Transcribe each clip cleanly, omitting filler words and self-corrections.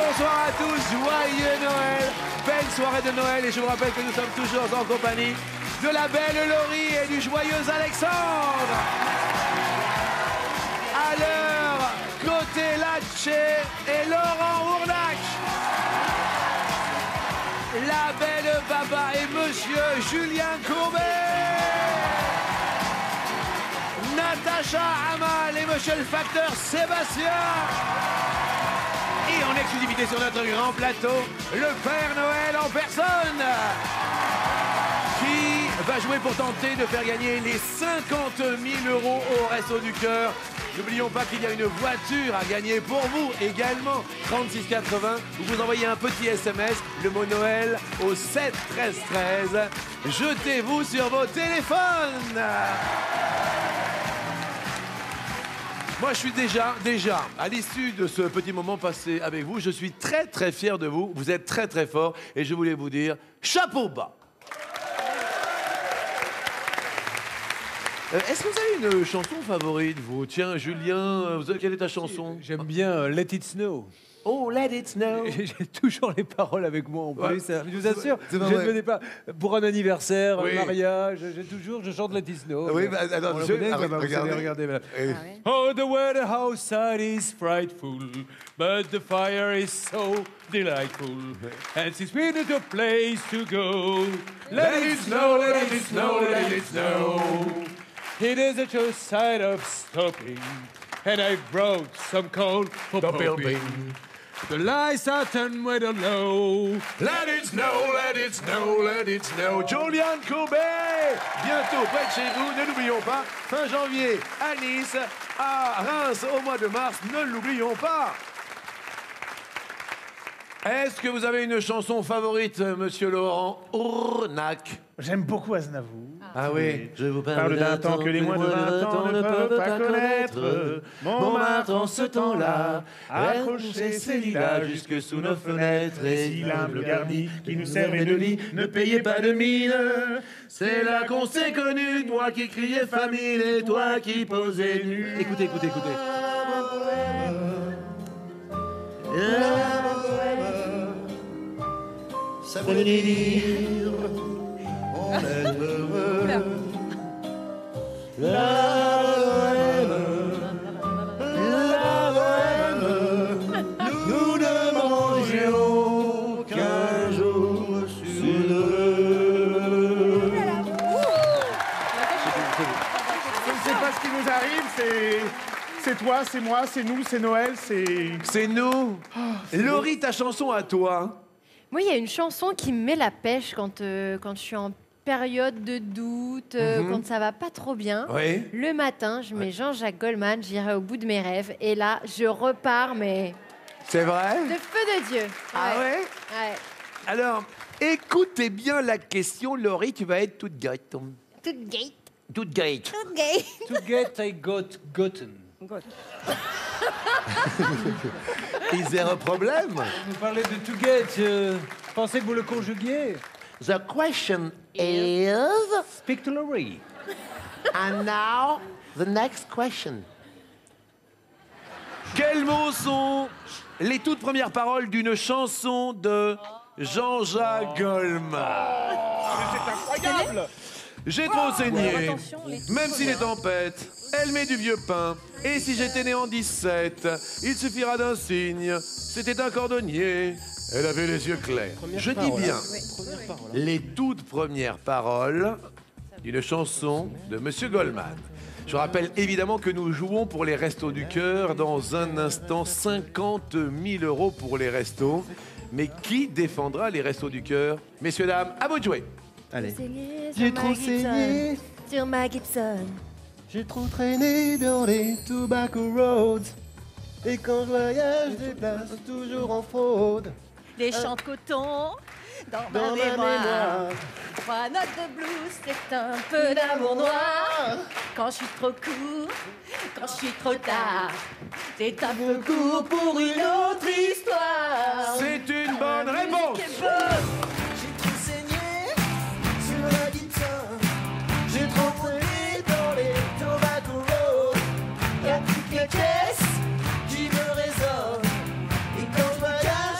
bonsoir à tous, joyeux Noël, belle soirée de Noël et je vous rappelle que nous sommes toujours en compagnie de la belle Laurie et du joyeux Alexandre. À l'heure, côté Latché et Laurent Ournac. La belle Baba et monsieur Julien Courbet. Natacha Amal et monsieur le facteur Sébastien. Et en exclusivité sur notre grand plateau, le Père Noël en personne, qui va jouer pour tenter de faire gagner les 50 000 € au Resto du Cœur. N'oublions pas qu'il y a une voiture à gagner pour vous également. 3680, vous envoyez un petit SMS, le mot Noël au 7 13 13. Jetez-vous sur vos téléphones. Moi, je suis déjà, à l'issue de ce petit moment passé avec vous, je suis très fier de vous. Vous êtes très fort et je voulais vous dire chapeau bas. Est-ce que vous avez une chanson favorite, vous? Tiens, Julien, quelle est ta chanson? J'aime bien Let It Snow. Oh, Let It Snow. J'ai toujours les paroles avec moi en plus. Ouais. Je vous assure, je ne venais pas pour un anniversaire, un mariage. Je chante Let It Snow. Oui, bah, attends, regardez. Oh, the weather outside is frightful, but the fire is so delightful. And since we need a place to go, let it snow, let it snow, let it snow. It is a true sign of stopping, and I brought some coal for popping. The lights are turned way down low. Let it snow, let it snow, let it snow. Julien Courbet, bientôt près de chez vous, ne l'oublions pas. Fin janvier à Nice, à Reims au mois de mars, ne l'oublions pas. Est-ce que vous avez une chanson favorite, monsieur Laurent Ournac? J'aime beaucoup Aznavour. Ah oui, je vous parle d'un temps que les moins de 20 ans ne peuvent pas connaître. Montmartre en ce temps-là accrochait ses lilas jusque sous nos fenêtres. Et si l'humble garni qui nous servait de lit ne payait pas de mine, c'est là qu'on s'est connus, toi qui criais famine et toi qui posais nu. Écoutez. Ça voulait dire on est heureux. La bohème, nous ne mangions qu'un jour sur deux. Je ne sais pas ce qui nous arrive, c'est toi, c'est moi, c'est nous, c'est Noël, c'est... C'est nous. Laurie, ta chanson à toi. Moi, il y a une chanson qui me met la pêche quand je suis en période de doute, quand ça va pas trop bien. Oui. Le matin, je mets Jean-Jacques Goldman, j'irai au bout de mes rêves. Et là, je repars, mais C'est vrai? de feu de Dieu. Ah ouais? Ouais. Alors, écoutez bien la question, Laurie, tu vas être toute gate. Toute gay. Toute gate. Toute gay. To get, I got gotten. Zéro problème. Vous parlez de to get, pensez que vous le conjuguiez. The question is... Speak to Laurie. And now, the next question. Quels mots sont les toutes premières paroles d'une chanson de Jean-Jacques Goldman? C'est incroyable. J'ai trop saigné, Attention, les- même s'il est tempête, elle met du vieux pain. Et si j'étais né en 17, il suffira d'un signe. C'était un cordonnier, elle avait les yeux clairs. Je dis bien, les toutes premières paroles d'une chanson de Monsieur Goldman. Je rappelle évidemment que nous jouons pour les Restos du Cœur. Dans un instant, 50 000 € pour les restos. Mais qui défendra les Restos du Cœur? Messieurs, dames, à vous de jouer. Allez. J'ai trop saigné sur ma Gibson. J'ai trop traîné dans les tobacco roads. Et quand je voyage, je déplace toujours en fraude. Des champs de coton dans ma Dans ma mémoire. mémoire. 3 notes de blues, c'est un peu d'amour noir. Quand je suis trop court, quand je suis trop tard, c'est un peu court pour une autre histoire. C'est une bonne réponse. J'ai trop saigné sur la guitare. J'ai trop traîné dans les tobacco roads. Y'a toutes les caisses qui me résonnent. Et quand je voyage,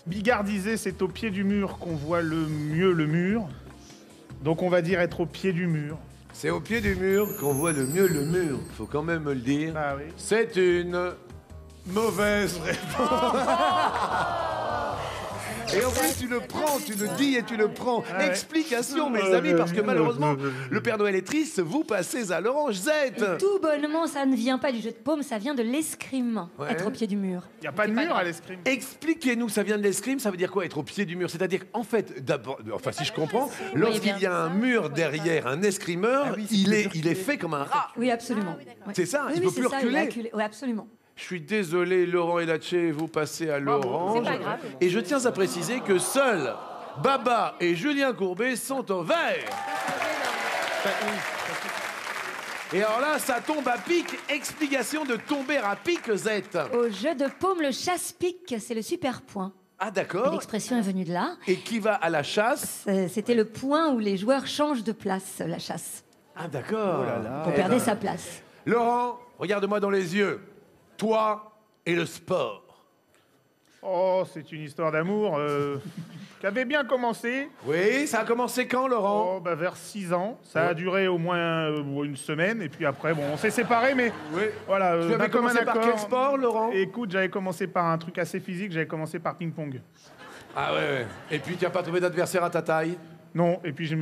Bigard disait c'est au pied du mur qu'on voit le mieux le mur. Donc on va dire être au pied du mur. C'est au pied du mur qu'on voit le mieux le mur. Faut quand même me le dire. Ah oui. C'est une mauvaise réponse. Et en plus, tu le prends, tu le dis et tu le prends. Ah ouais. Explication, mes amis, parce que malheureusement, le Père Noël est triste, vous passez à l'orange Z. Et tout bonnement, ça ne vient pas du jeu de paume, ça vient de l'escrime. Ouais. Être au pied du mur. Il n'y a pas de mur à l'escrime. Expliquez-nous, ça vient de l'escrime, ça veut dire quoi être au pied du mur? C'est-à-dire qu'en fait, d'abord, enfin si je comprends, lorsqu'il y a un mur derrière un escrimeur, il est fait comme un rat. Oui, absolument. Ouais. C'est ça, Oui, il oui, peut plus c'est ça, il est reculer. acculé. Oui, absolument. Je suis désolé, Laurent et Latché, vous passez à l'orange. C'est pas grave. Et je tiens à préciser que seuls Baba et Julien Courbet sont au vert. Et alors là, ça tombe à pic. Explication de tomber à pic, Z. Au jeu de paume, le chasse-pique, c'est le super point. Ah d'accord. L'expression est venue de là. Et qui va à la chasse? C'était le point où les joueurs changent de place, la chasse. Ah d'accord. Pour perdre sa place. Laurent, regarde-moi dans les yeux. Toi et le sport. Oh, c'est une histoire d'amour qui avait bien commencé. Oui, ça a commencé quand, Laurent? Oh, bah, vers 6 ans. Ça a duré au moins une semaine. Et puis après, bon, on s'est séparés, mais Oui. voilà. Tu avais d'un commun commencé par accord. quel sport, Laurent? Écoute, j'avais commencé par un truc assez physique. J'avais commencé par ping-pong. Ah ouais. Et puis tu n'as pas trouvé d'adversaire à ta taille? Non, et puis je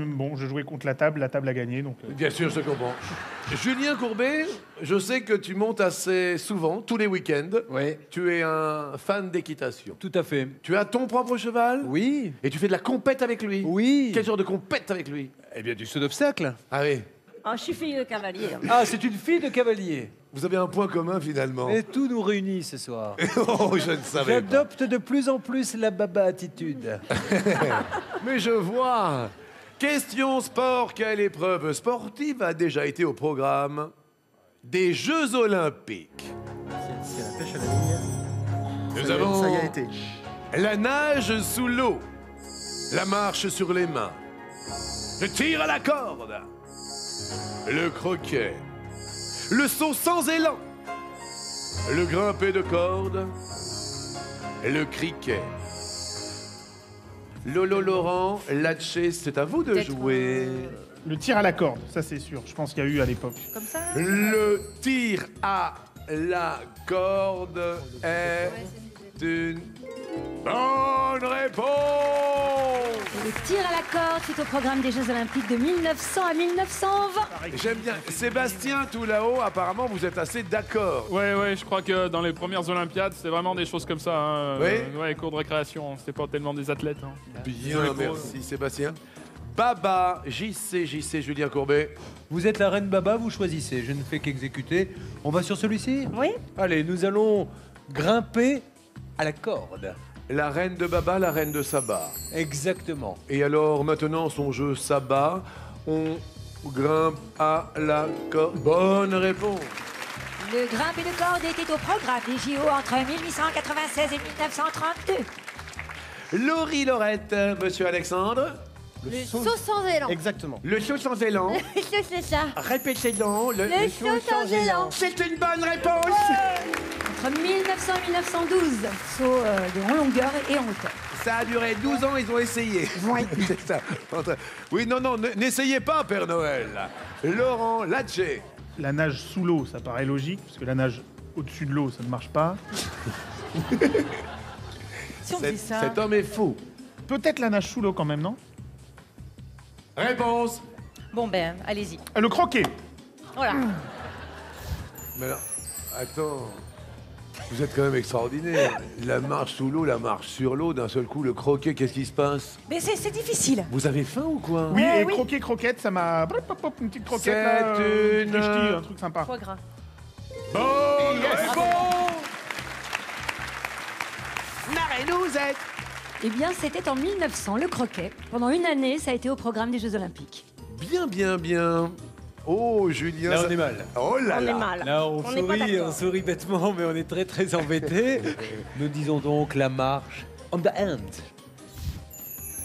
jouais contre la table a gagné. Donc, Bien sûr, je comprends. Julien Courbet, je sais que tu montes assez souvent, tous les week-ends. Oui. Tu es un fan d'équitation. Tout à fait. Tu as ton propre cheval? Oui. Et tu fais de la compète avec lui? Oui. Quel genre de compète avec lui? Eh bien, du saut d'obstacle. Ah oui. Oh, je suis fille de cavalier. Ah, c'est une fille de cavalier. Vous avez un point commun finalement. Et tout nous réunit ce soir. Oh, je ne savais pas. J'adopte de plus en plus la baba attitude. Mais je vois. Question sport. Quelle épreuve sportive a déjà été au programme des Jeux Olympiques? C'est la pêche à la ligne. Nous avons Ça y a été. la nage sous l'eau, la marche sur les mains, le tir à la corde, le croquet, le saut sans élan, le grimpé de corde, le cricket. Lolo Laurent, Latché, c'est à vous de Peut-être, jouer. le tir à la corde, ça c'est sûr. Je pense qu'il y a eu à l'époque. Comme ça. Le tir à la corde est une bonne réponse. Et le tir à la corde fut au programme des Jeux Olympiques de 1900 à 1920. J'aime bien. Sébastien, tout là-haut, apparemment, vous êtes assez d'accord. Ouais, je crois que dans les premières Olympiades, c'est vraiment des choses comme ça. Hein. Oui. Ouais, cours de récréation, c'était pas tellement des athlètes. Hein. Bien, merci Sébastien. Baba, JC, Julien Courbet. Vous êtes la reine baba, vous choisissez. Je ne fais qu'exécuter. On va sur celui-ci? Oui. Allez, nous allons grimper à la corde. La reine de Baba, la reine de Saba. Exactement. Et alors, maintenant, son jeu Saba, on grimpe à la corde. Bonne réponse. Le grimpé de corde était au programme des JO entre 1896 et 1932. Laurie Laurette, monsieur Alexandre. Le saut sans élan. Exactement. Le saut sans élan. C'est ça. Répétez-le. Le saut sans élan. C'est une bonne réponse. Entre 1900 et 1912, saut en longueur et en hauteur. Ça a duré 12 ans, ils ont essayé. Oui. C'est ça. Oui, non, n'essayez pas, Père Noël. Laurent Latché. La nage sous l'eau, ça paraît logique, parce que la nage au-dessus de l'eau, ça ne marche pas. Si on fait ça. Cet homme est fou. Peut-être la nage sous l'eau quand même, non? Réponse. Bon ben, allez-y. Le croquet. Voilà. Mais là, attends. Vous êtes quand même extraordinaire. La marche sous l'eau, la marche sur l'eau, d'un seul coup, le croquet, qu'est-ce qui se passe? Mais c'est difficile. Vous avez faim ou quoi? Oui, et oui. croquet, croquette, ça m'a... Une petite croquette, C'est là, une- ch'ti, un truc sympa. Foie gras. Bonne réponse. Marrez-nous, êtes. Eh bien, c'était en 1900, le croquet. Pendant une année, ça a été au programme des Jeux Olympiques. Bien, bien, bien. Oh, Julien. Là, ça- on est mal. Oh là On là. est mal. Là, on n'est pas sourit, d'accord. on sourit bêtement, mais on est très très embêtés. Nous disons donc la marche on the hand.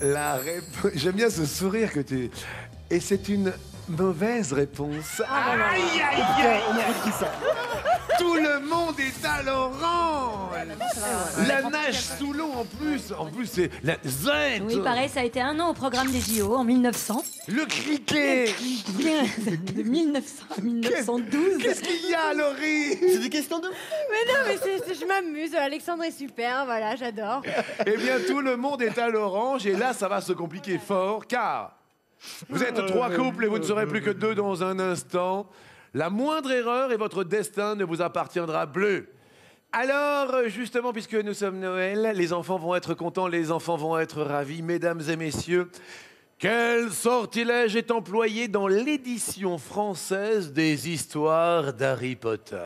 La réponse. J'aime bien ce sourire que tu. Et c'est une mauvaise réponse. Aïe, aïe, aïe. On aurait dit ça. Tout le monde est à l'orange. La nage sous l'eau en plus. En plus, c'est la zette. Oui, pareil, ça a été un an au programme des JO en 1900. Le cricket. De 1900 à 1912. Qu'est-ce qu'il y a, Laurie? C'est des questions de... Mais non, mais je m'amuse. Alexandre est super, voilà, j'adore. Eh bien, tout le monde est à l'orange et là, ça va se compliquer fort car vous êtes 3 couples et vous ne serez plus que 2 dans un instant. La moindre erreur et votre destin ne vous appartiendra plus. Alors, justement, puisque nous sommes Noël, les enfants vont être contents, les enfants vont être ravis. Mesdames et messieurs, quel sortilège est employé dans l'édition française des histoires d'Harry Potter?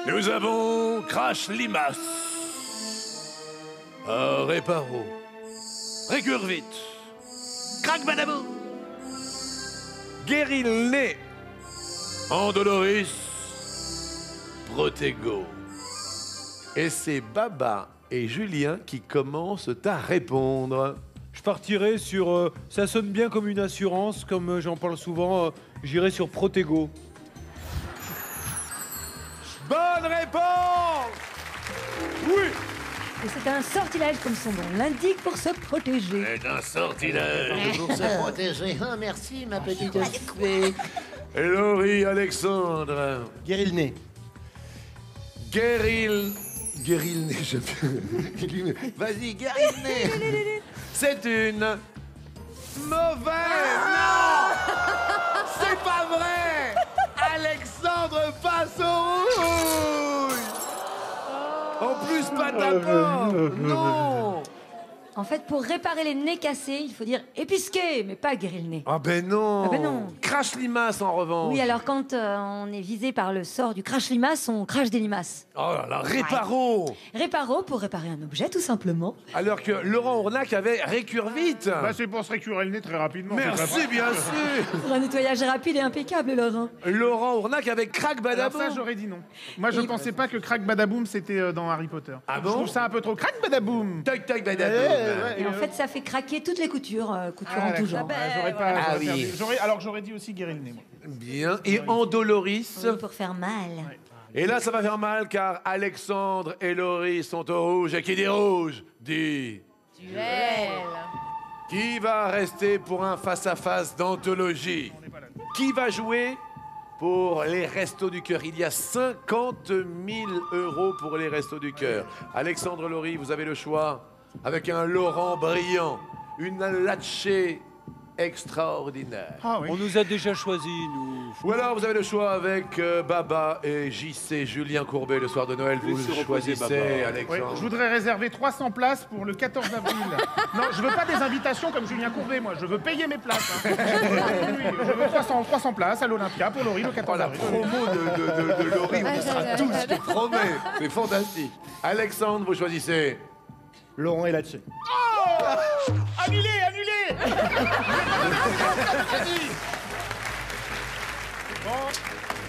Nous avons Crash Limace, Réparo, Récurvite, Crac Badabou, Guérilné, Andoloris, Protego. Et c'est Baba et Julien qui commencent à répondre. Je partirai sur... ça sonne bien comme une assurance, comme j'en parle souvent, j'irai sur Protego. Bonne réponse! Oui! Et c'est un sortilège comme son nom l'indique pour se protéger. C'est un sortilège. Pour se protéger. Ah, merci, ma petite fée. Laurie, Alexandre. Guérilné. Guérilné, j'aime bien. Vas-y, Guérilné. C'est une mauvaise. Non! C'est pas vrai! Alexandre passe au rouge! En plus, pas d'apport! Non! En fait, pour réparer les nez cassés, il faut dire épisqué, mais pas guérir le nez. Ah ben non! Ah ben non. Crash limace en revanche! Oui, alors quand on est visé par le sort du crash limace, on crache des limaces. Oh là là, Réparo! Réparo pour réparer un objet, tout simplement. Alors que Laurent Ournac avait Récurvite! Bah, c'est pour se récurer le nez très rapidement. Merci, bien sûr! Pour un nettoyage rapide et impeccable, Laurent. Laurent Ournac avec Crac Alors Badaboum! ça, j'aurais dit non. Moi, je pensais pas que Crac Badaboum, c'était dans Harry Potter. Ah Je bon? trouve ça un peu trop Crac Badaboum. Tac tac Badaboum! Et en fait, ça fait craquer toutes les coutures, coutures en tout genre. J'aurais pas. Ah j'aurais oui. perdu. Alors j'aurais dit aussi guérir le nez. Moi. Bien. Et Andoloris? Oui, pour faire mal. Et là, ça va faire mal car Alexandre et Laurie sont au rouge. Et qui dit rouge dit... Duel. Qui va rester pour un face-à-face d'anthologie? Qui va jouer pour les Restos du Cœur? Il y a 50 000 € pour les Restos du Cœur. Alexandre, Laurie, vous avez le choix avec un Laurent brillant, une Latché extraordinaire. Ah oui. On nous a déjà choisis, nous. Ou alors vous avez le choix avec Baba et JC, Julien Courbet, le soir de Noël. Vous Laissez reposer choisissez, Baba. Alexandre. Ouais, je voudrais réserver 300 places pour le 14 avril. Non, je veux pas des invitations comme Julien Courbet, moi. Je veux payer mes places. Hein. Oui, je veux 300 places à l'Olympia pour Laurie le 14 La avril. promo de Laurie, on sera tous, je te promets. C'est fantastique. Alexandre, vous choisissez. Laurent et Latché. Oh, annulé, annulé.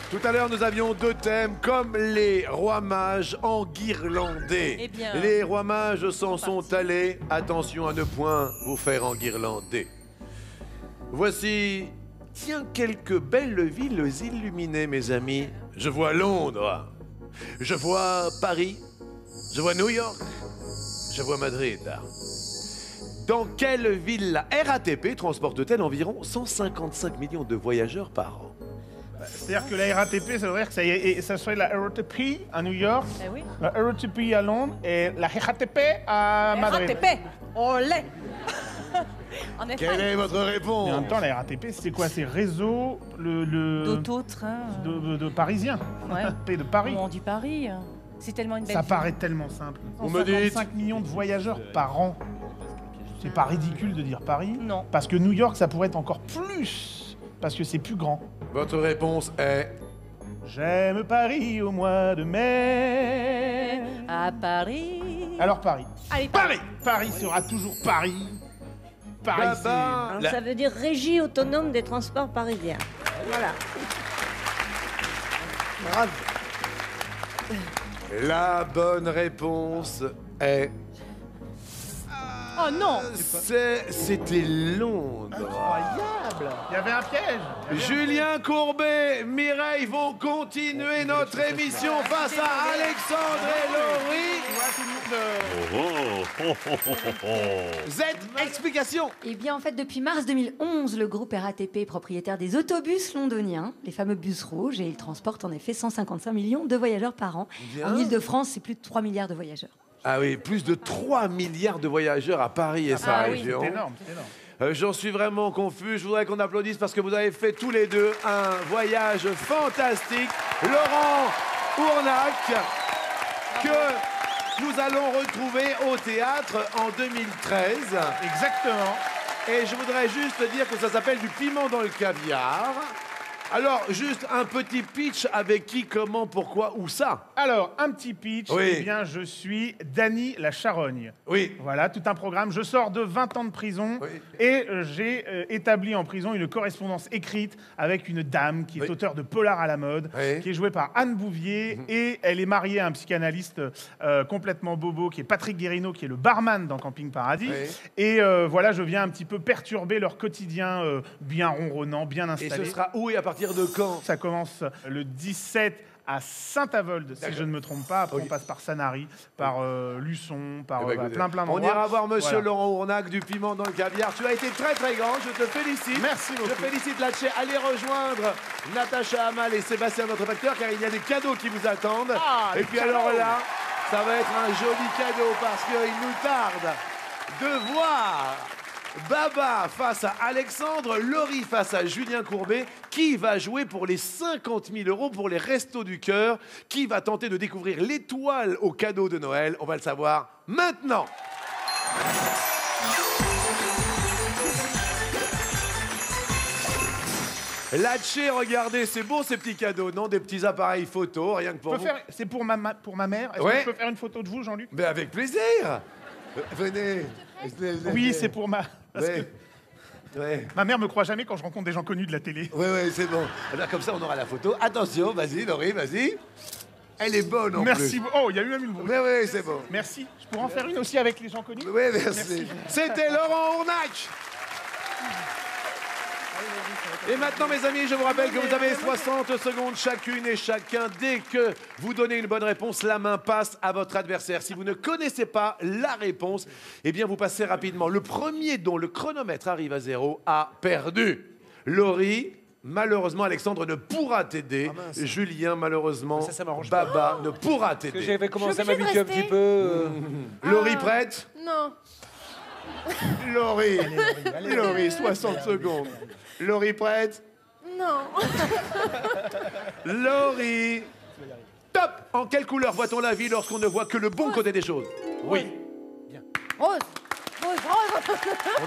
Tout à l'heure, nous avions 2 thèmes, comme les rois mages enguirlandés. Eh bien. Les rois mages s'en sont allés. Attention à ne point vous faire enguirlander. Voici, tiens, quelques belles villes illuminées, mes amis. Je vois Londres, je vois Paris, je vois New York, je vois Madrid. Dans quelle ville la RATP transporte-t-elle environ 155 millions de voyageurs par an? C'est-à-dire que la RATP, ça veut dire que ça serait la RATP à New York, Eh oui. la RATP à Londres et la RATP à Madrid. RATP, on l'est. En effet. Quelle est votre réponse? Mais en même temps, la RATP, c'est quoi? C'est réseau D'auto-train. de Parisiens. Ouais. P de Paris. On dit Paris. C'est tellement une belle Ça ville. paraît tellement simple. Vous me dites 155 millions de voyageurs par an. C'est pas ridicule de dire Paris. Non. Parce que New York, ça pourrait être encore plus. Parce que c'est plus grand. Votre réponse est... J'aime Paris au mois de mai. À Paris. Alors Paris. Allez, Paris. Paris sera toujours Paris. Paris, Baba. Alors, ça veut dire Régie autonome des transports parisiens. Voilà. Bravo. La bonne réponse est... Oh non. C'était Londres. Incroyable. Il y avait un piège. Julien Courbet, Mireille vont continuer notre émission face à Alexandre et Laurie. Z, explication. Eh bien, en fait, depuis mars 2011, le groupe RATP est propriétaire des autobus londoniens, les fameux bus rouges, et il transporte en effet 155 millions de voyageurs par an. Bien. En Ile-de-France, c'est plus de 3 milliards de voyageurs. Ah oui, plus de 3 milliards de voyageurs à Paris et sa région. C'est énorme, c'est énorme. J'en suis vraiment confus. Je voudrais qu'on applaudisse parce que vous avez fait tous les deux un voyage fantastique. Laurent Ournac, que nous allons retrouver au théâtre en 2013. Exactement. Et je voudrais juste dire que ça s'appelle du piment dans le caviar. Alors, juste un petit pitch avec qui, comment, pourquoi, où ça? Alors, un petit pitch. Oui. Eh bien, je suis Dany la Charogne. Oui. Voilà, tout un programme. Je sors de 20 ans de prison et j'ai établi en prison une correspondance écrite avec une dame qui est auteure de polar à la mode, qui est jouée par Anne Bouvier et elle est mariée à un psychanalyste complètement bobo qui est Patrick Guérino, qui est le barman dans Camping Paradis. Et voilà, je viens un petit peu perturber leur quotidien bien ronronnant, bien installé. Et ce sera où et à partir de quand? Ça commence le 17 à Saint-Avold, si je ne me trompe pas. Après, on passe par Sanary, par Luçon, par plein d'endroits. On ira voir Monsieur Laurent Ournac du piment dans le caviar. Tu as été très très grand, je te félicite. Merci beaucoup. Je félicite Latché. Allez rejoindre Natacha Hamal et Sébastien, notre facteur, car il y a des cadeaux qui vous attendent. Et puis alors là, ça va être un joli cadeau parce qu'il nous tarde de voir Baba face à Alexandre, Laurie face à Julien Courbet. Qui va jouer pour les 50 000 € pour les Restos du Cœur? Qui va tenter de découvrir l'étoile au cadeau de Noël? On va le savoir maintenant. Latché, regardez, c'est beau ces petits cadeaux, non? Des petits appareils photo, rien que pour vous. C'est pour ma mère. Est-ce que je peux faire une photo de vous, Jean-Luc? Mais avec plaisir. Venez. Oui, c'est pour ma... Parce Ouais. que ma mère me croit jamais quand je rencontre des gens connus de la télé. Oui, c'est bon. Alors, comme ça, on aura la photo. Attention, vas-y, Laurie, vas-y. Elle est bonne en plus. Merci. Oh, il y a eu même une... Oui, c'est bon. Merci. Je pourrais en faire une aussi avec les gens connus? Oui, merci. C'était Laurent Ournac. Et maintenant, mes amis, je vous rappelle que vous avez 60 secondes chacune et chacun. Dès que vous donnez une bonne réponse, la main passe à votre adversaire. Si vous ne connaissez pas la réponse, eh bien, vous passez rapidement. Le premier dont le chronomètre arrive à 0 a perdu. Laurie, malheureusement, Alexandre ne pourra t'aider. Julien, malheureusement, Baba ne pourra t'aider. J'avais commencé à m'habituer un petit peu. Laurie, prête? Non. Laurie, Laurie, 60 secondes. Laurie, prête? Non. Laurie, top! En quelle couleur voit-on la vie lorsqu'on ne voit que le bon côté des choses? Oui. Rose. Rose, rose.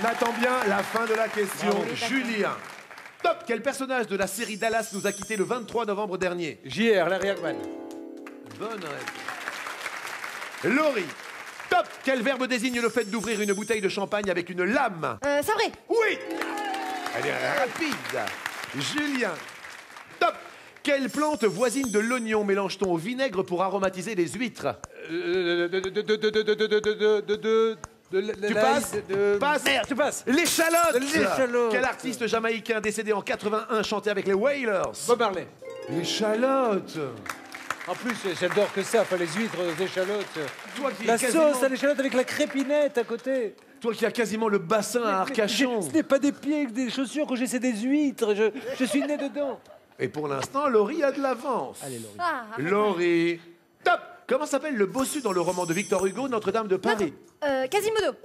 On attend bien la fin de la question. Ah oui, Julien, top! Quel personnage de la série Dallas nous a quittés le 23 novembre dernier? JR, Larry Hagman. Bonne réponse. Laurie, top! Quel verbe désigne le fait d'ouvrir une bouteille de champagne avec une lame? Sabré. Oui! Elle est rapide. Julien, top! Quelle plante voisine de l'oignon mélange-t-on au vinaigre pour aromatiser les huîtres? Tu passes? Passe. Merde, tu passes. L'échalote. L'échalote. Quel artiste jamaïcain décédé en 81 chantait avec les Wailers? Bob Marley. L'échalote. En plus, j'adore que ça, enfin les huîtres, les échalotes. Toi qui La quasiment... sauce à l'échalote avec la crépinette à côté. Toi qui as quasiment le bassin à Arcachon. Ce n'est pas des pieds avec des chaussures que j'ai, c'est des huîtres. Je suis né dedans. Et pour l'instant, Laurie a de l'avance. Allez, Laurie. Ah, Laurie, top! Comment s'appelle le bossu dans le roman de Victor Hugo, Notre-Dame de Paris? Quasimodo.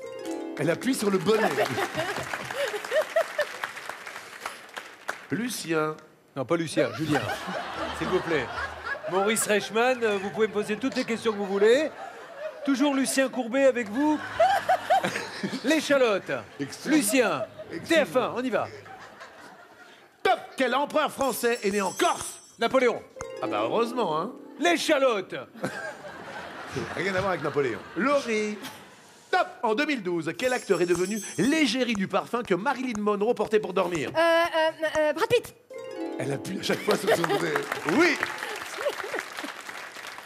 Elle appuie sur le bonnet. Lucien. Non, pas Lucien, Julien. S'il vous plaît. Maurice Reichmann, vous pouvez me poser toutes les questions que vous voulez. Toujours Lucien Courbet avec vous. L'échalote. Lucien. TF1, on y va. Top! Quel empereur français est né en Corse? Napoléon. Ah bah heureusement, hein. L'échalote. Rien à voir avec Napoléon. Laurie. Top! En 2012, quel acteur est devenu l'égérie du parfum que Marilyn Monroe portait pour dormir? Brad Pitt. Elle appuie à chaque fois sur son bonnet. Oui!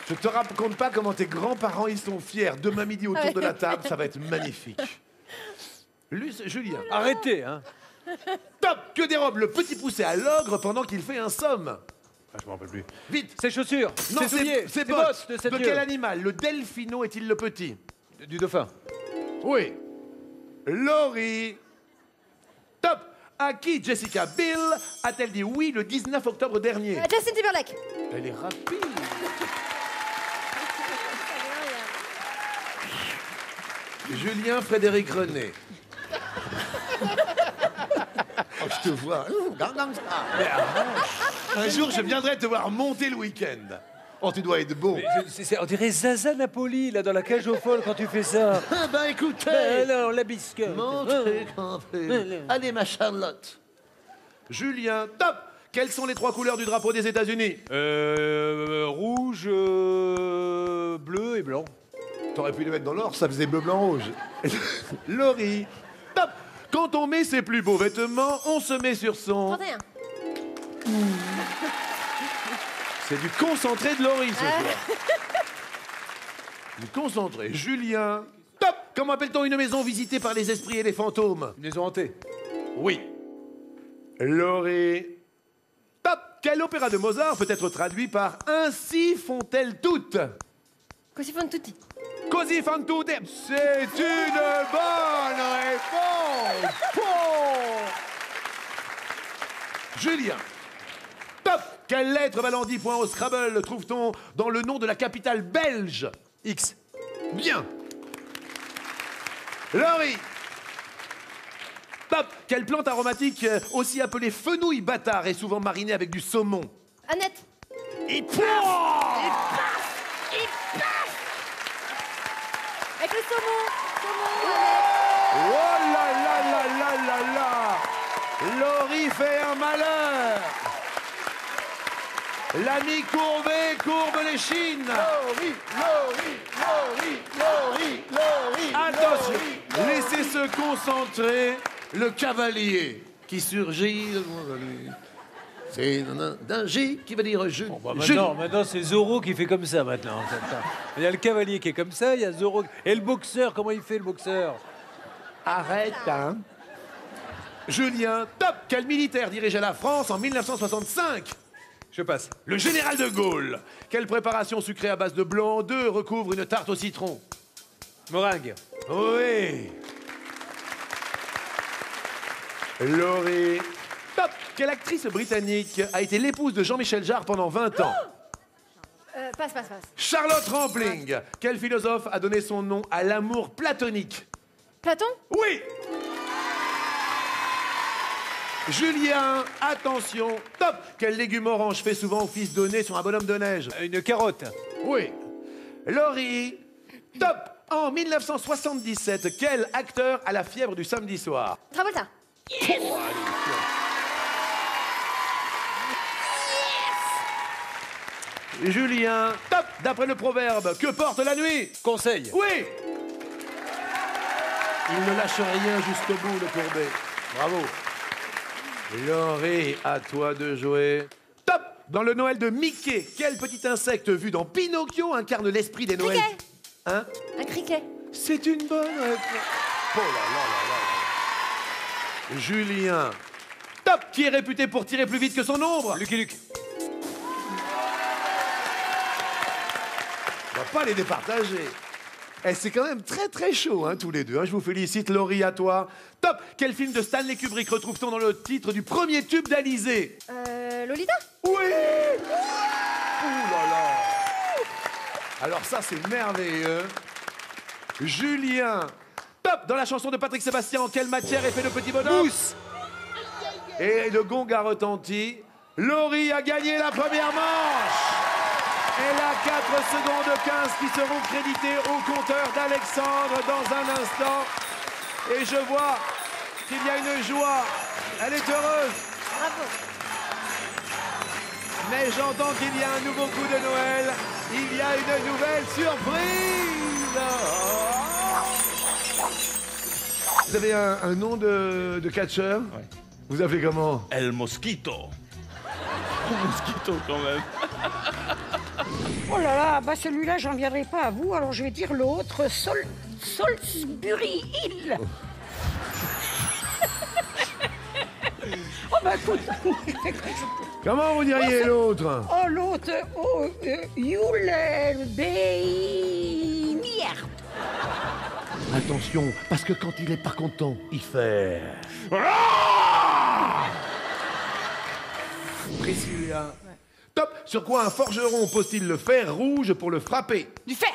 Je te raconte pas comment tes grands-parents ils sont fiers. Demain midi autour de la table, ça va être magnifique. Julien. Arrêtez, hein. Top! Que dérobe le petit poussé à l'ogre pendant qu'il fait un somme? Ah, je m'en rappelle plus. Vite! Ses chaussures, Non, ses souliers, c'est ses bottes. bottes de 7 De lieues. quel animal? Le delphino est-il le petit? Du dauphin. Oui. Laurie. Top! À qui Jessica Biel a-t-elle dit oui le 19 octobre dernier? Justin Timberlake. Elle est rapide. Julien Frédéric René. Oh, je te vois. Mais un jour, je viendrai te voir monter le week-end. Oh, tu dois être beau. On dirait Zaza Napoli, là, dans la cage aux folles, quand tu fais ça. Ah ben écoutez, Alors, la biscotte. montez un peu. Allez ma Charlotte. Julien, top! Quelles sont les 3 couleurs du drapeau des États-Unis? Rouge, bleu et blanc. T'aurais pu les mettre dans l'or, ça faisait bleu, blanc, rouge. Laurie, top! Quand on met ses plus beaux vêtements, on se met sur son... 31. C'est du concentré de Laurie, ce soir. Du concentré. Julien, top! Comment appelle-t-on une maison visitée par les esprits et les fantômes? Une maison hantée. Oui. Laurie, top! Quel opéra de Mozart peut être traduit par « Ainsi font-elles toutes » Così fan tutti. Così fan tutte. C'est une bonne réponse. Oh Julien. Top. Quelle lettre valant 10 points au Scrabble trouve-t-on dans le nom de la capitale belge? X. Bien. Laurie. Top. Quelle plante aromatique, aussi appelée fenouil bâtard, est souvent marinée avec du saumon? Annette. Et Avec le saumon. Oh là là là là là là! Laurie fait un malheur! L'ami courbé courbe les chines! Laurie. Attention! Laissez se concentrer le cavalier qui surgit. C'est d'un J qui veut dire je. Bon, bah maintenant c'est Zorro qui fait comme ça maintenant. Il y a le cavalier qui est comme ça, il y a Zorro. Et le boxeur, comment il fait le boxeur? Arrête, hein! Julien, top! Quel militaire dirigeait la France en 1965? Je passe. Le général de Gaulle. Quelle préparation sucrée à base de blanc d'œuf recouvre une tarte au citron? Meringue. Oui. Laurie. Top! Quelle actrice britannique a été l'épouse de Jean-Michel Jarre pendant 20 ans? Passe. Charlotte Rampling. Quel philosophe a donné son nom à l'amour platonique? Platon. Oui. Julien, attention, top! Quel légume orange fait souvent office de nez sur un bonhomme de neige? Une carotte. Oui. Laurie, top! En 1977, quel acteur a la fièvre du samedi soir? Travolta. Julien, top! D'après le proverbe, que porte la nuit? Conseil. Oui! Il ne lâche rien jusqu'au bout, le courbet. Bravo. Laurie, à toi de jouer. Top! Dans le Noël de Mickey, quel petit insecte vu dans Pinocchio incarne l'esprit des Noëls? Criquet. Hein? Un criquet. C'est une bonne réponse. Oh là là là là. Julien. Top! Qui est réputé pour tirer plus vite que son ombre? Lucky Luke. On va pas les départager. Eh, c'est quand même très très chaud, hein, tous les deux. Hein. Je vous félicite, Laurie, à toi. Top! Quel film de Stanley Kubrick retrouve-t-on dans le titre du premier tube d'Alizée? Lolita. Oui! Ouh là là! Alors ça, c'est merveilleux. Julien. Top! Dans la chanson de Patrick Sébastien, en quelle matière est fait le petit bonhomme? Mousse. Et le gong a retenti. Laurie a gagné la première manche. Elle a 4 secondes 15 qui seront créditées au compteur d'Alexandre dans un instant. Et je vois qu'il y a une joie. Elle est heureuse. Bravo. Mais j'entends qu'il y a un nouveau coup de Noël. Il y a une nouvelle surprise. Vous avez un nom de catcheur? Ouais. Vous appelez comment? El Mosquito. Mosquito quand même. Oh là là, bah celui-là, j'en viendrai pas à vous, alors je vais dire l'autre, Salisbury Hill. Oh bah écoute. Comment vous diriez l'autre? Oh l'autre, Yule Bay. Merde. Attention, parce que quand il est pas content, il fait... Priscilla. Top. Sur quoi un forgeron pose-t-il le fer rouge pour le frapper? Du fer.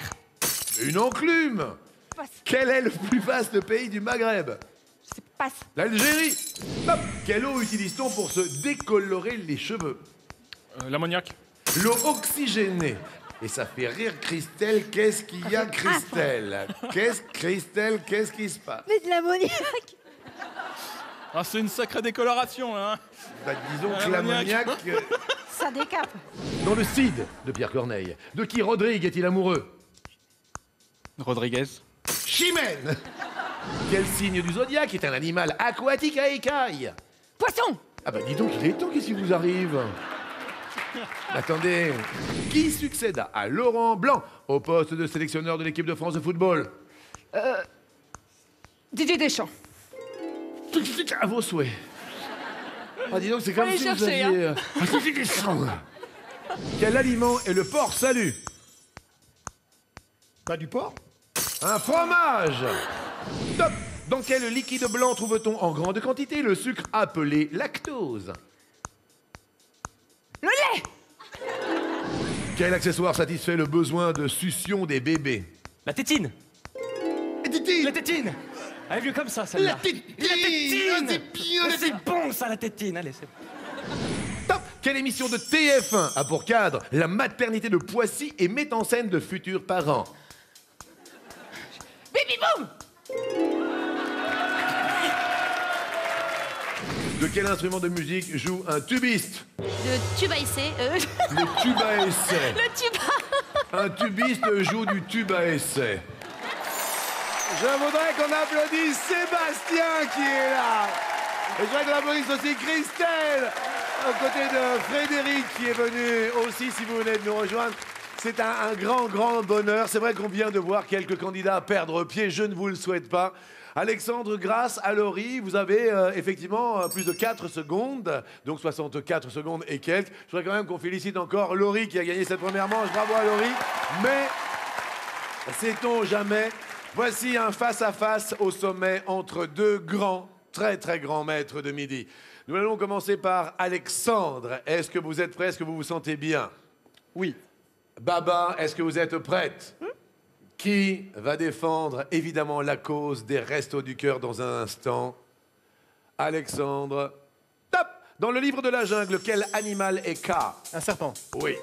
Une enclume. Passe. Quel est le plus vaste pays du Maghreb? C'est passe. L'Algérie. Top. Quelle eau utilise-t-on pour se décolorer les cheveux? L'ammoniac. L'eau oxygénée. Et ça fait rire Christelle. Qu'est-ce qu'il y a, Christelle? Christelle, qu'est-ce qui se passe? Mais de l'ammoniac. Ah, c'est une sacrée décoloration, là. Hein. Bah, disons que l'ammoniac... Ça décape. Dans le Cid de Pierre Corneille, de qui Rodrigue est-il amoureux? Rodriguez. Chimène. Quel signe du zodiaque est un animal aquatique à écailles? Poisson. Ah bah dis donc, il est temps, qu'est-ce qui vous arrive? Attendez, qui succéda à Laurent Blanc au poste de sélectionneur de l'équipe de France de football? Didier Deschamps. À vos souhaits. Ah dis donc, c'est comme Allez si vous chercher, aviez... Quel aliment est le porc salut? Pas du porc? Un fromage. Top. Dans quel liquide blanc trouve-t-on en grande quantité le sucre appelé lactose? Le lait. Quel accessoire satisfait le besoin de succion des bébés? La tétine. La tétine. La tétine. Elle est venue comme ça, celle-là. La tétine. La tétine. Ah, c'est bien, la C'est tétine. bon, ça, la tétine. Allez, c'est bon. Top. Quelle émission de TF1 a pour cadre la maternité de Poissy et met en scène de futurs parents? Bibi boum. De quel instrument de musique joue un tubiste? Le tuba essai. Le tuba à essai. Le tuba. Un tubiste joue du tuba à essai. Je voudrais qu'on applaudisse Sébastien qui est là. Et je voudrais qu'on applaudisse aussi Christelle, aux côtés de Frédéric qui est venu aussi, si vous venez de nous rejoindre. C'est un grand bonheur. C'est vrai qu'on vient de voir quelques candidats perdre pied. Je ne vous le souhaite pas. Alexandre, grâce à Laurie, vous avez effectivement plus de 4 secondes, donc 64 secondes et quelques. Je voudrais quand même qu'on félicite encore Laurie qui a gagné cette première manche. Bravo à Laurie. Mais, sait-on jamais, voici un face-à-face au sommet entre deux grands, très grands maîtres de midi. Nous allons commencer par Alexandre. Est-ce que vous êtes prêt? Est-ce que vous vous sentez bien? Oui. Baba, est-ce que vous êtes prête? Qui va défendre évidemment la cause des Restos du Cœur dans un instant? Alexandre. Top. Dans le livre de la jungle, quel animal est K? Un serpent. Oui.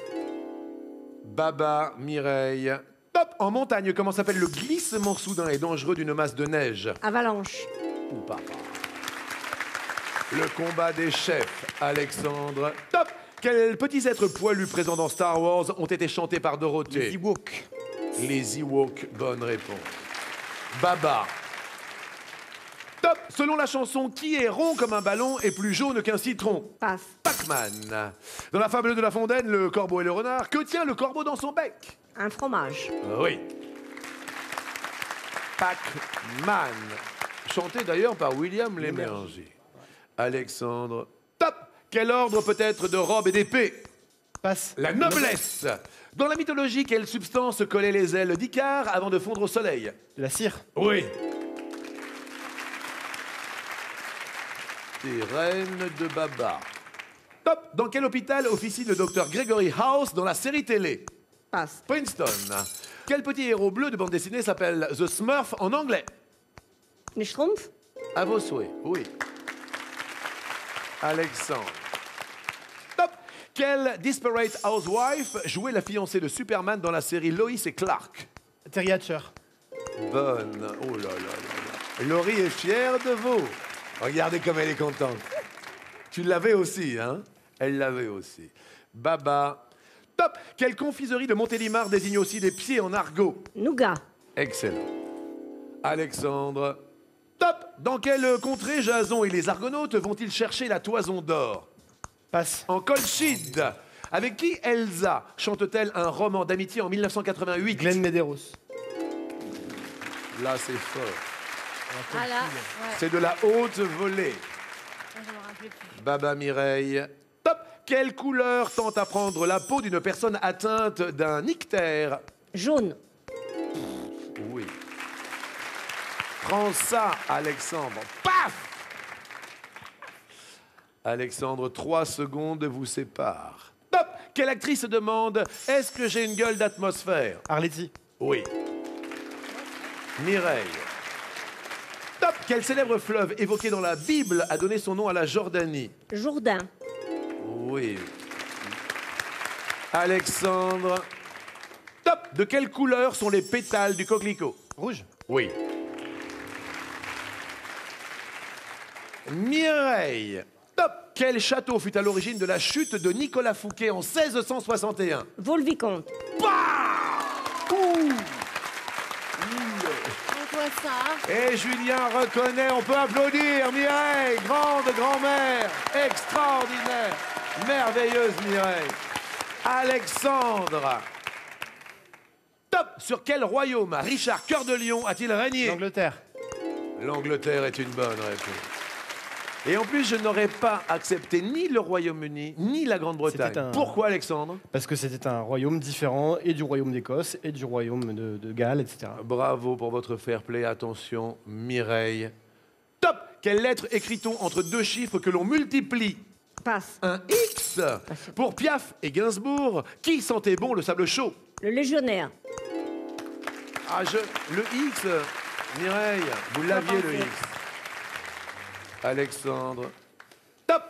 Baba, Mireille. Top. En montagne, comment s'appelle le glissement soudain et dangereux d'une masse de neige? Avalanche. Ou pas. Le combat des chefs, Alexandre. Top. Quels petits êtres poilus présents dans Star Wars ont été chantés par Dorothée? Les Ewoks. Les Ewoks, bonne réponse. Baba. Top. Selon la chanson, qui est rond comme un ballon et plus jaune qu'un citron? Passe. Pac-Man. Dans la fable de La Fontaine, le corbeau et le renard, que tient le corbeau dans son bec? Un fromage. Oui. Pac-Man. Chanté d'ailleurs par William Lémergie. Alexandre. Top. Quel ordre peut être de robe et d'épée? Passe. La noblesse. Dans la mythologie, quelle substance collait les ailes d'Icare avant de fondre au soleil? De la cire. Oui. Des reines de Baba. Top. Dans quel hôpital officie le docteur Gregory House dans la série télé? Passe. Princeton. Quel petit héros bleu de bande dessinée s'appelle The Smurf en anglais? Les Schtroumpfs. À vos souhaits, oui. Alexandre. Top. Quelle Desperate Housewife jouait la fiancée de Superman dans la série Lois et Clark? Terry Hatcher. Bonne. Oh là là là là. Laurie est fière de vous. Regardez comme elle est contente. Tu l'avais aussi, hein? Elle l'avait aussi. Baba. Top. Quelle confiserie de Montélimar désigne aussi des pieds en argot? Nougat. Excellent. Alexandre. Top. Dans quelle contrée Jason et les Argonautes vont-ils chercher la toison d'or? Passe. En Colchide. Avec qui Elsa chante-t-elle un roman d'amitié en 1988? Glenn Medeiros. Là, c'est fort. Ah là, ouais. C'est de la haute volée. Ah, je me rappelais plus. Baba Mireille. Top. Quelle couleur tente à prendre la peau d'une personne atteinte d'un ictère? Jaune. Oui. Prends ça, Alexandre. Paf! Alexandre, 3 secondes vous séparent. Top! Quelle actrice demande « Est-ce que j'ai une gueule d'atmosphère » Arletty. Oui. Mireille. Top! Quel célèbre fleuve évoqué dans la Bible a donné son nom à la Jordanie? Jourdain. Oui. Alexandre. Top! De quelle couleur sont les pétales du coquelicot? Rouge. Oui. Mireille. Top! Quel château fut à l'origine de la chute de Nicolas Fouquet en 1661? Vaux-le-Vicomte. Quoi ça? Et Julien reconnaît, on peut applaudir Mireille, grande grand-mère, extraordinaire, merveilleuse Mireille. Alexandre. Top! Sur quel royaume Richard Cœur de Lion a-t-il régné? L'Angleterre. L'Angleterre est une bonne réponse. Et en plus, je n'aurais pas accepté ni le Royaume-Uni, ni la Grande-Bretagne. Pourquoi, Alexandre? Parce que c'était un royaume différent, et du royaume d'Écosse, et du royaume de Galles, etc. Bravo pour votre fair play. Attention, Mireille. Top! Quelle lettre écrit-on entre 2 chiffres que l'on multiplie? Passe. Un X. Pour Piaf et Gainsbourg, qui sentait bon le sable chaud? Le légionnaire. Ah, le X, Mireille, vous l'aviez le X. Alexandre. Top!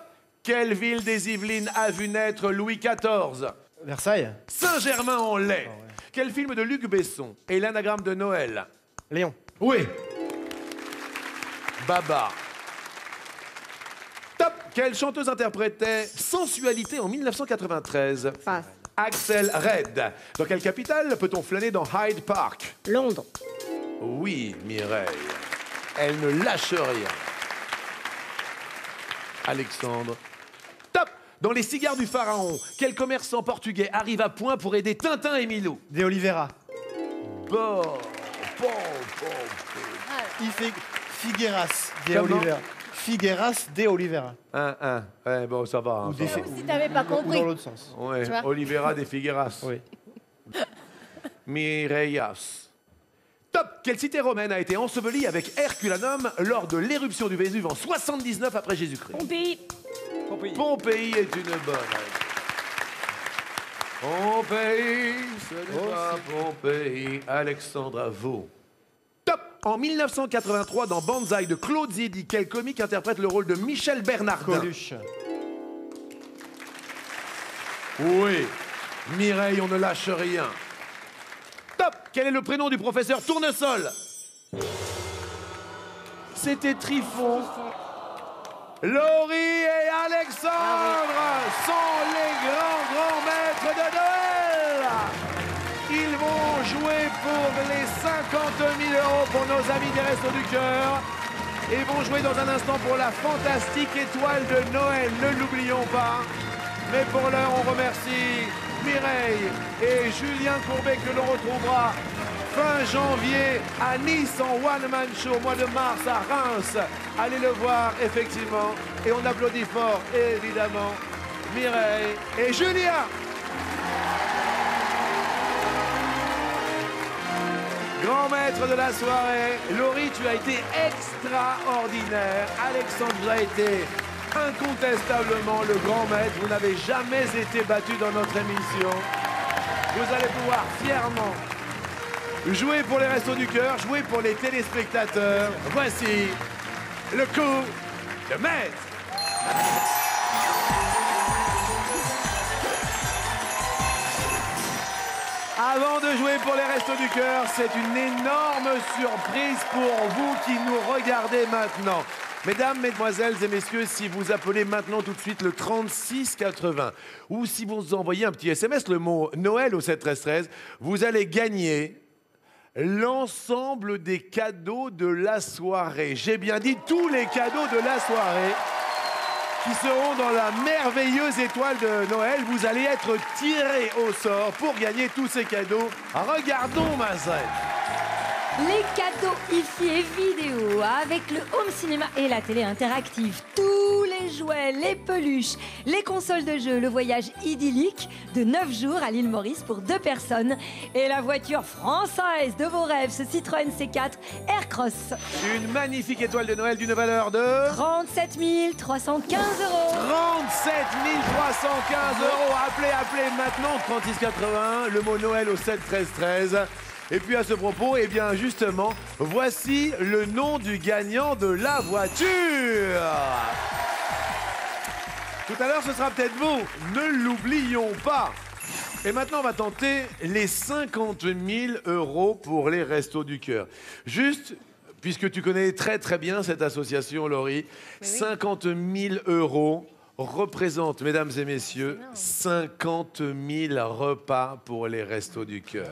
Quelle ville des Yvelines a vu naître Louis XIV? Versailles. Saint-Germain-en-Laye. Oh, ouais. Quel film de Luc Besson est l'anagramme de Noël? Léon. Oui. Baba. Top! Quelle chanteuse interprétait Sensualité en 1993? Passe. Axel Red. Dans quelle capitale peut-on flâner dans Hyde Park? Londres. Oui, Mireille. Elle ne lâche rien. Alexandre. Top! Dans les cigares du pharaon, quel commerçant portugais arrive à point pour aider Tintin et Milou? De Oliveira. Bon. Il fait Figueras de Comment? Oliveira. Figueras de Oliveira. Ouais, bon, ça va. Hein, ça va. Si t'avais pas compris. Dans l'autre sens. Ouais, Tu vois? Oliveira de Figueras. Oui. Mireillas. Top! Quelle cité romaine a été ensevelie avec Herculanum lors de l'éruption du Vésuve en 79 après Jésus-Christ? Pompéi. Pompéi est une bonne. Pompéi, ce n'est pas Pompéi. Alexandre, à vous. Top! En 1983, dans Banzai de Claude Zidi, quel comique interprète le rôle de Michel Bernardin? Coluche. Oui. Mireille, on ne lâche rien. Top! Quel est le prénom du professeur Tournesol? C'était Trifon. Laurie et Alexandre sont les grands maîtres de Noël. Ils vont jouer pour les 50 000 € pour nos amis des Restos du Cœur. Et vont jouer dans un instant pour la fantastique étoile de Noël. Ne l'oublions pas. Mais pour l'heure, on remercie Mireille et Julien Courbet que l'on retrouvera fin janvier à Nice en one-man show, mois de mars à Reims. Allez le voir, effectivement. Et on applaudit fort, évidemment, Mireille et Julien. Grand maître de la soirée, Laurie, tu as été extraordinaire. Alexandre, tu as été incontestablement le grand maître. Vous n'avez jamais été battu dans notre émission. Vous allez pouvoir fièrement jouer pour les Restos du Cœur, jouer pour les téléspectateurs. Voici le coup de maître. Avant de jouer pour les Restos du Cœur, c'est une énorme surprise pour vous qui nous regardez maintenant. Mesdames, mesdemoiselles et messieurs, si vous appelez maintenant tout de suite le 3680 ou si vous envoyez un petit SMS, le mot Noël au 7 13 13, vous allez gagner l'ensemble des cadeaux de la soirée. J'ai bien dit tous les cadeaux de la soirée qui seront dans la merveilleuse étoile de Noël. Vous allez être tirés au sort pour gagner tous ces cadeaux. Regardons, Marcel. Les cadeaux hi-fi et vidéo avec le home cinéma et la télé interactive. Tous les jouets, les peluches, les consoles de jeux, le voyage idyllique de 9 jours à l'île Maurice pour 2 personnes et la voiture française de vos rêves, ce Citroën C4 Aircross. Une magnifique étoile de Noël d'une valeur de 37 315 €. 37 315 €. Appelez maintenant 3681, le mot Noël au 7 13 13. Et puis à ce propos, eh bien justement, voici le nom du gagnant de la voiture. Tout à l'heure, ce sera peut-être vous. Ne l'oublions pas. Et maintenant, on va tenter les 50 000 € pour les Restos du Cœur. Juste, puisque tu connais très très bien cette association, Laurie, 50 000 € représentent, mesdames et messieurs, 50 000 repas pour les Restos du Cœur.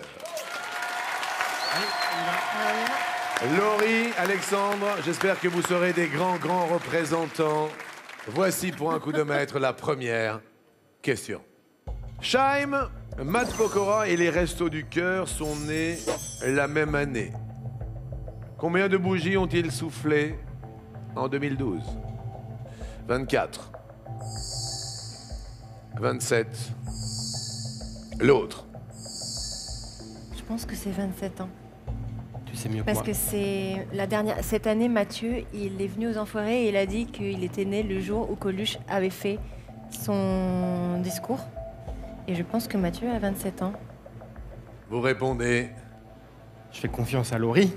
Laurie, Alexandre, j'espère que vous serez des grands représentants. Voici pour un coup de maître la première question. Chaim, Matt Pokora et les Restos du Cœur sont nés la même année. Combien de bougies ont-ils soufflé en 2012? 24. 27. L'autre. Je pense que c'est 27 ans. Tu sais mieux que Parce moi. que c'est la dernière. Cette année, Mathieu, il est venu aux Enfoirés et il a dit qu'il était né le jour où Coluche avait fait son discours. Et je pense que Mathieu a 27 ans. Vous répondez. Je fais confiance à Laurie,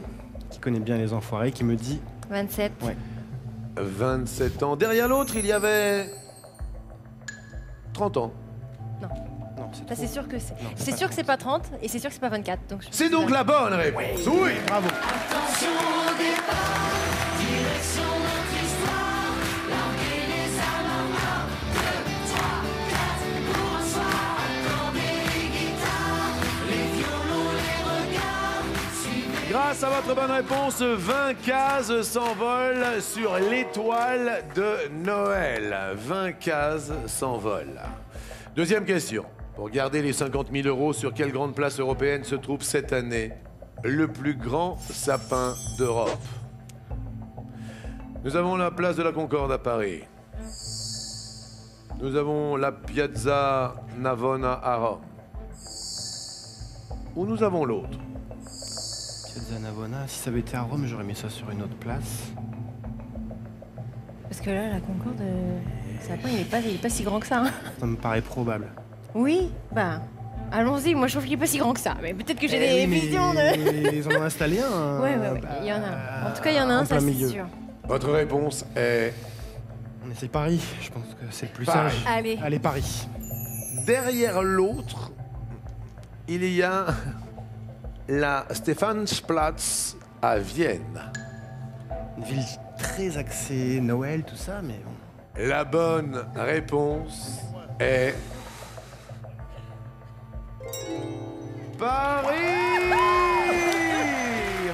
qui connaît bien les enfoirés, qui me dit 27. Ouais. 27 ans. Derrière l'autre, il y avait 30 ans. Non. Non, Ça, c'est sûr que c'est. Non, C'est sûr que c'est pas 30 et c'est sûr que c'est pas 24. Donc C'est donc la bonne réponse. Oui, bravo. Attention au départ, direction notre histoire, larguer les armes, 1, 2, 3, 4, pour un soir, accorder les guitares, les violons, les regards, Grâce à votre bonne réponse, 20 cases s'envolent sur l'étoile de Noël. 20 cases s'envolent. Deuxième question. Pour garder les 50 000 €, sur quelle grande place européenne se trouve cette année le plus grand sapin d'Europe? Nous avons la place de la Concorde à Paris. Nous avons la Piazza Navona à Rome. Ou nous avons l'autre. Piazza Navona, si ça avait été à Rome, j'aurais mis ça sur une autre place. Parce que là, la Concorde, le sapin, il est pas si grand que ça. Hein. Ça me paraît probable. Oui, bah, allons-y. Moi, je trouve qu'il est pas si grand que ça. Mais peut-être que j'ai des oui, mais visions de. Ils en ont installé un. Ouais, il y en a. En tout cas, il y en a un, ça c'est sûr. Votre réponse est... On essaye Paris, je pense que c'est le plus Paris. sage. Allez. Allez, Paris. Derrière l'autre, il y a la Stephansplatz à Vienne. Une ville très axée Noël, tout ça, mais bon. La bonne réponse est... Paris!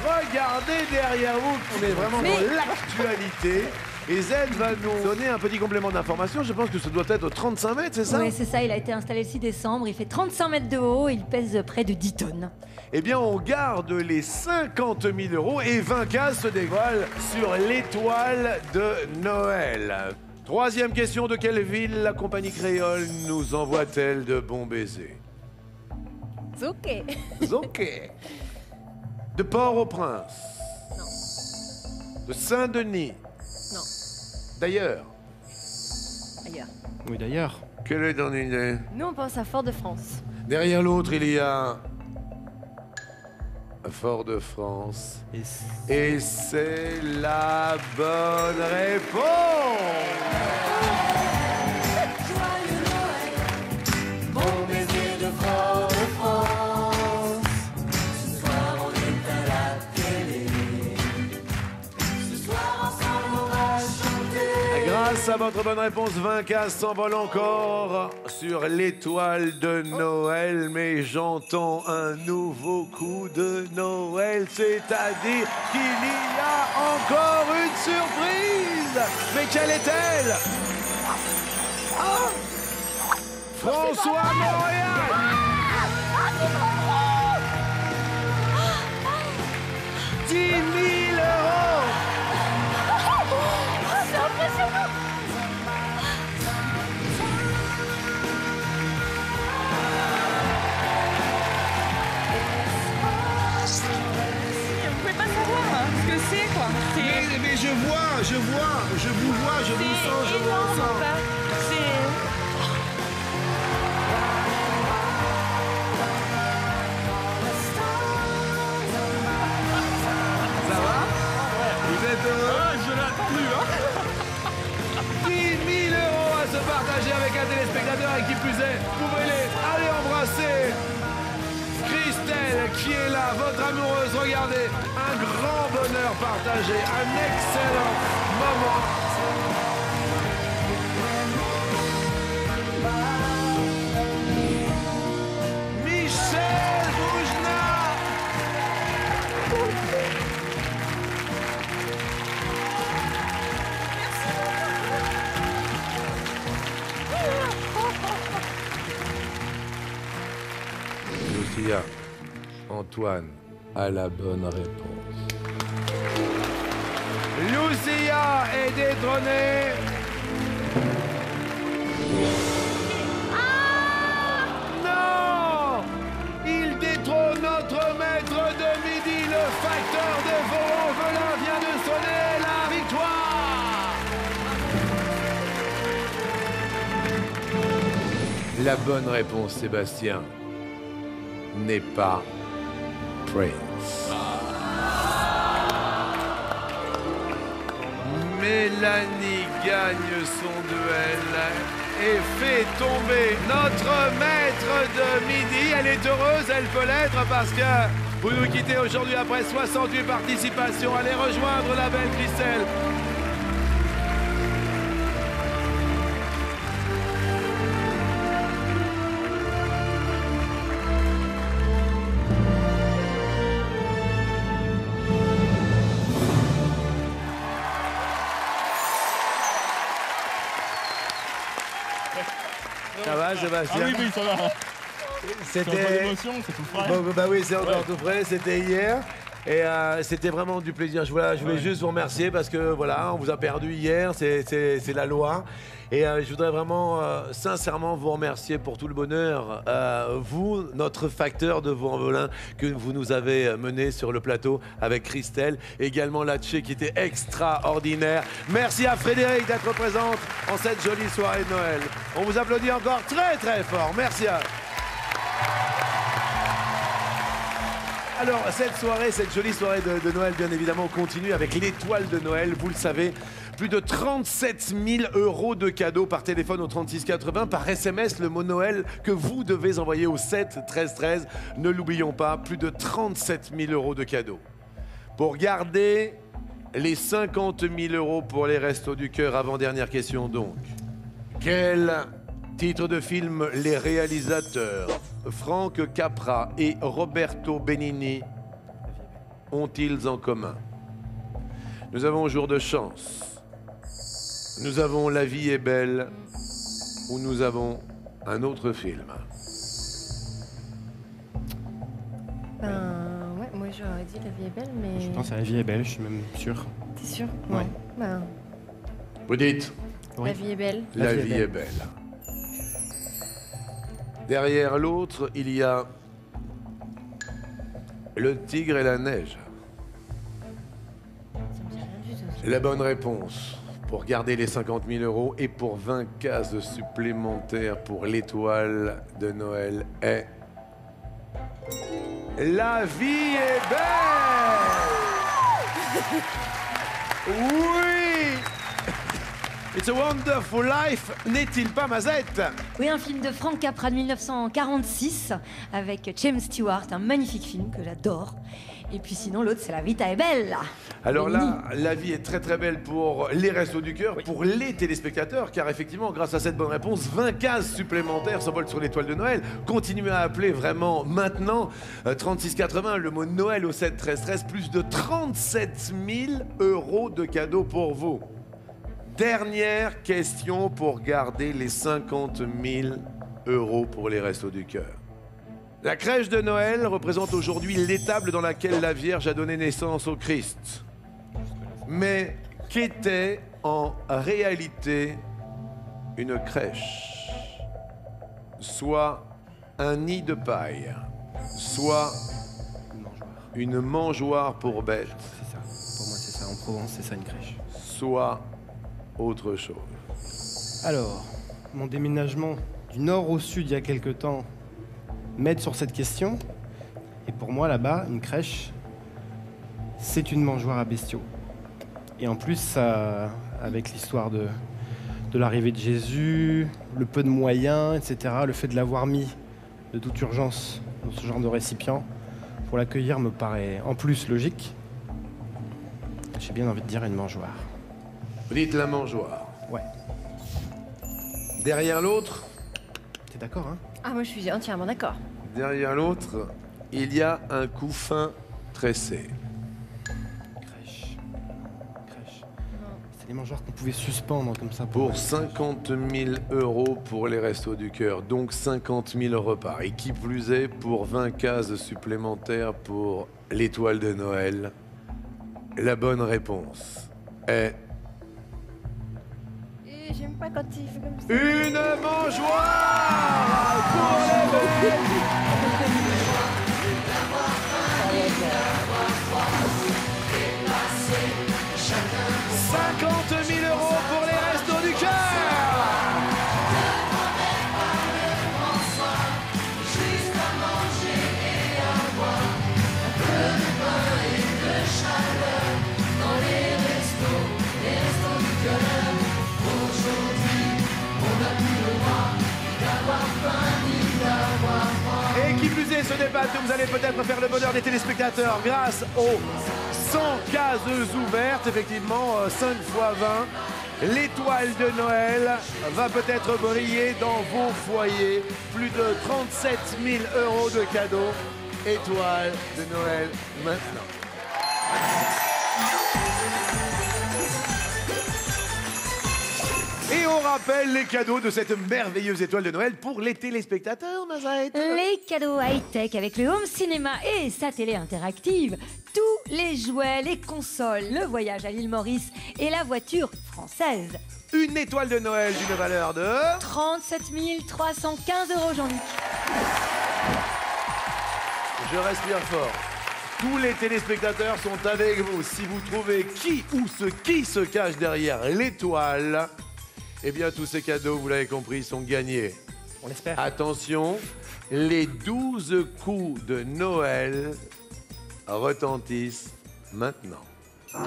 Regardez derrière vous, on est vraiment dans l'actualité. Et Z va nous donner un petit complément d'information. Je pense que ça doit être 35 mètres, c'est ça? Oui, c'est ça. Il a été installé le 6 décembre. Il fait 35 mètres de haut. Il pèse près de 10 tonnes. Eh bien, on garde les 50 000 € et 20 cases se dévoilent sur l'étoile de Noël. Troisième question, de quelle ville la compagnie créole nous envoie-t-elle de bons baisers? Ok. Ok. De Port-au-Prince. Non. De Saint-Denis. Non. D'ailleurs. Ailleurs. Oui, d'ailleurs. Quelle est ton idée? Nous, on pense à Fort-de-France. Derrière l'autre, il y a Fort-de-France. Et c'est la bonne réponse. Joyeux Noël, bon baiser de Fort-de-France. Ce soir on est à la télé. Ce soir ensemble on va chanter. Grâce à votre bonne réponse, 20 cases s'envolent encore sur l'étoile de Noël. Mais j'entends un nouveau coup de Noël, c'est-à-dire qu'il y a encore une surprise. Mais quelle est-elle? François Montréal. 10 000 euros. C'est impressionnant. Vous pouvez pas savoir ce que c'est, quoi. Mais je vous vois, je vous vois, je vous sens, je vous sens. Ça va? Vous êtes heureux? Je l'attends plus, 10 000 euros à se partager avec un téléspectateur et qui plus est, vous pouvez aller embrasser Christelle qui est là, votre amoureuse. Regardez, un grand bonheur partagé, un excellent moment. Michel Boujna. Lucia, Antoine a la bonne réponse. Lucia est détrônée. Non! Il détrône notre maître de midi. Le facteur de Vaux-en-Velin vient de sonner la victoire. La bonne réponse, Sébastien, n'est pas Prince. Mélanie gagne son duel et fait tomber notre maître de midi. Elle est heureuse, elle peut l'être parce que vous nous quittez aujourd'hui après 68 participations. Allez rejoindre la belle Christelle. Ça va, Sébastien? Ah oui, ça va. C'était encore d'émotion, c'est tout frais. Bah oui, c'est encore tout frais. C'était hier. Et c'était vraiment du plaisir. Je voulais juste vous remercier parce que voilà, on vous a perdu hier, c'est la loi. Et je voudrais vraiment sincèrement vous remercier pour tout le bonheur. Vous, notre facteur de Vaux-en-Velin que vous nous avez mené sur le plateau avec Christelle. Également Latché qui était extraordinaire. Merci à Frédéric d'être présente en cette jolie soirée de Noël. On vous applaudit encore très très fort. Merci à... Alors, cette jolie soirée de Noël, bien évidemment, continue avec l'étoile de Noël. Vous le savez, plus de 37 000 euros de cadeaux par téléphone au 3680, par SMS, le mot Noël que vous devez envoyer au 7 13 13. Ne l'oublions pas, plus de 37 000 euros de cadeaux. Pour garder les 50 000 euros pour les Restos du Cœur, avant-dernière question donc. Quel titre de film les réalisateurs Franck Capra et Roberto Benigni ont-ils en commun? Nous avons Jour de chance, nous avons La vie est belle, ou nous avons un autre film. Ouais, moi j'aurais dit La vie est belle, mais... Je pense à La vie est belle, je suis même sûr. T'es sûr? Ouais. Ben, Vous dites? La vie est belle. La vie est belle. Derrière l'autre, il y a Le tigre et la neige. La bonne réponse pour garder les 50 000 euros et pour 20 cases supplémentaires pour l'étoile de Noël est... La vie est belle. Oui. It's a Wonderful Life, n'est-il pas, Mazette? Oui, un film de Frank Capra de 1946 avec James Stewart, un magnifique film que j'adore. Et puis sinon, l'autre, c'est La Vita est belle. Alors là, la vie est très très belle pour les Restos du Cœur, pour les téléspectateurs, car effectivement, grâce à cette bonne réponse, 20 cases supplémentaires s'envolent sur l'étoile de Noël. Continuez à appeler vraiment maintenant, 3680, le mot Noël au 7 13 13, plus de 37 000 euros de cadeaux pour vous. Dernière question pour garder les 50 000 € pour les Restos du Cœur. La crèche de Noël représente aujourd'hui l'étable dans laquelle la Vierge a donné naissance au Christ. Mais qu'était en réalité une crèche? Soit un nid de paille, soit une mangeoire pour bêtes. C'est ça, pour moi c'est ça, en Provence c'est ça une crèche. Soit autre chose. Alors, mon déménagement du nord au sud il y a quelque temps m'aide sur cette question. Et pour moi là-bas, une crèche, c'est une mangeoire à bestiaux. Et en plus, ça, avec l'histoire de l'arrivée de Jésus, le peu de moyens, etc., le fait de l'avoir mis de toute urgence dans ce genre de récipient, pour l'accueillir me paraît en plus logique. J'ai bien envie de dire une mangeoire. Vous dites la mangeoire. Ouais. Derrière l'autre, t'es d'accord, hein? Ah, moi je suis entièrement d'accord. Derrière l'autre, il y a un couffin tressé. Crèche. C'est les mangeoires qu'on pouvait suspendre comme ça. Pour 50 000 € pour les Restos du Cœur, donc 50 000 repas. Et qui plus est, pour 20 cases supplémentaires pour l'étoile de Noël, la bonne réponse est... Et j'aime pas quand il fait comme ça. Une mangeoire pour les bêtes. 50 000 € pour les Restos du Cœur. Et qui plus est, ce débat que vous allez peut-être faire le bonheur des téléspectateurs grâce aux 100 cases ouvertes, effectivement 5 x 20. L'étoile de Noël va peut-être briller dans vos foyers. Plus de 37 000 € de cadeaux. Étoile de Noël maintenant. Et on rappelle les cadeaux de cette merveilleuse étoile de Noël pour les téléspectateurs, Mazaït. Les cadeaux high-tech avec le home cinéma et sa télé interactive, tous les jouets, les consoles, le voyage à l'île Maurice et la voiture française. Une étoile de Noël d'une valeur de... 37 315 €, Jean-Luc. Je respire fort. Tous les téléspectateurs sont avec vous. Si vous trouvez qui se cache derrière l'étoile, eh bien, tous ces cadeaux, vous l'avez compris, sont gagnés. On l'espère. Attention, les 12 coups de Noël retentissent maintenant. Ah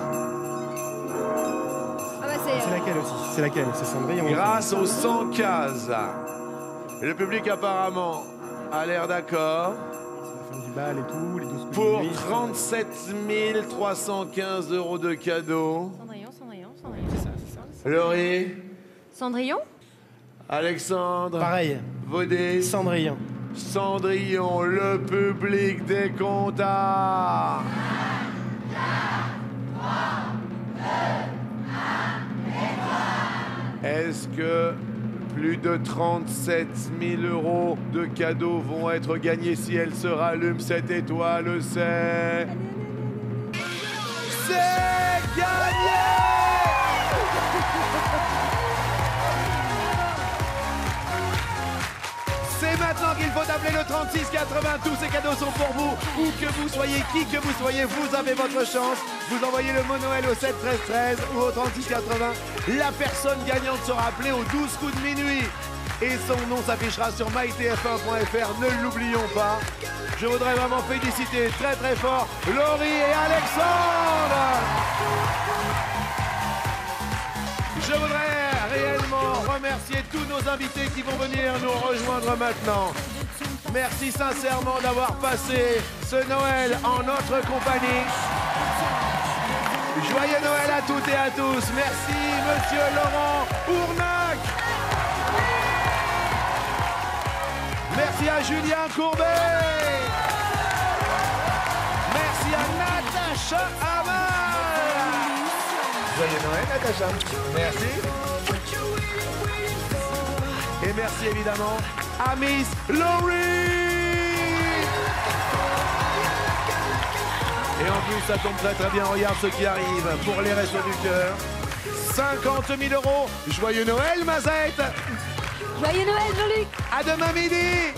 bah c'est laquelle aussi? C'est laquelle? C'est Cendrillon. Grâce aux 100 cases, le public apparemment a l'air d'accord. La fin du bal et tout, les 12 coups Pour de nuit. 37 315 € de cadeaux. Cendrillon. C'est ça. Laurie, Cendrillon? Alexandre, Pareil. Vaudé, Cendrillon. Cendrillon, le public des comptas. Est-ce que plus de 37 000 € de cadeaux vont être gagnés si elle se rallume cette étoile? C'est gagné! C'est maintenant qu'il faut appeler le 3680. Tous ces cadeaux sont pour vous. Où que vous soyez, qui que vous soyez, vous avez votre chance. Vous envoyez le mot Noël au 7 13 13 ou au 3680. La personne gagnante sera appelée aux 12 coups de minuit. Et son nom s'affichera sur mytf1.fr. Ne l'oublions pas. Je voudrais vraiment féliciter très très fort Laurie et Alexandre. Je voudrais réellement remercier tous nos invités qui vont venir nous rejoindre maintenant. Merci sincèrement d'avoir passé ce Noël en notre compagnie. Joyeux Noël à toutes et à tous. Merci Monsieur Laurent Ournac. Merci à Julien Courbet. Merci à Natacha Amal. Joyeux Noël, Natacha. Merci. Et merci évidemment à Miss Laurie. Et en plus, ça tombe très très bien. Regarde ce qui arrive pour les Restos du Cœur. 50 000 €. Joyeux Noël, Mazette. Joyeux Noël, Jean-Luc. À demain midi.